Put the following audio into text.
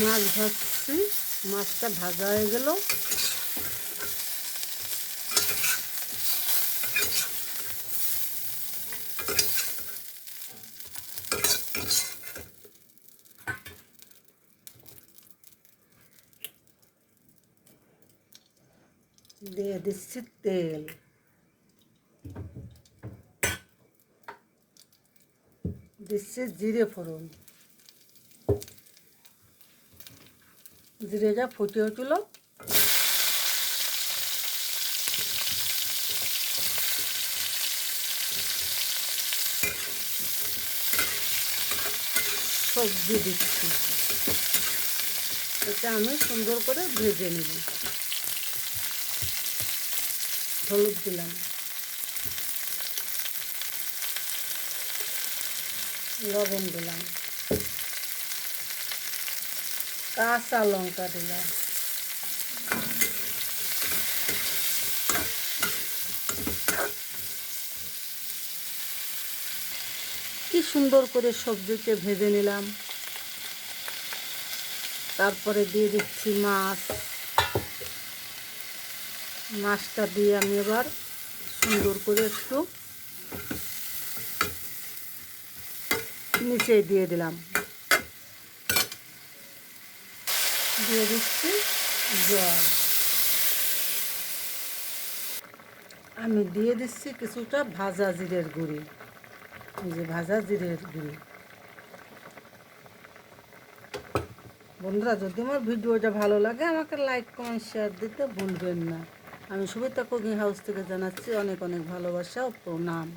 মাছ ভাজছি, মাছটা ভাজা হয়ে গেল। দিয়ে দিচ্ছি তেল, দিচ্ছি জিরে ফোড়ন। জিরেটা ফুটে উঠল, সবজি দিচ্ছি। এটা আমি সুন্দর করে ভেজে নেব। হলুদ দিলাম, লবণ দিলাম, কাঁচা লঙ্কা দিলাম, কি সুন্দর করে সবজিকে ভেজে নিলাম। তারপরে দিয়ে দিচ্ছি মাছ। মাছটা দিয়ে আমি এবার সুন্দর করে একটু নিচে দিয়ে দিলাম। দিয়ে দিচ্ছি জল। আমি দিয়ে দিচ্ছি কিছুটা ভাজা জিরের গুঁড়ি, এই যে ভাজা জিরের গুঁড়ি। বন্ধুরা, যদি আমার ভিডিওটা ভালো লাগে আমাকে লাইক কমেন্ট শেয়ার দিতে ভুলবেন না। আমি সুবিতা কুকিং হাউস থেকে জানাচ্ছি অনেক অনেক ভালোবাসা ও প্রণাম।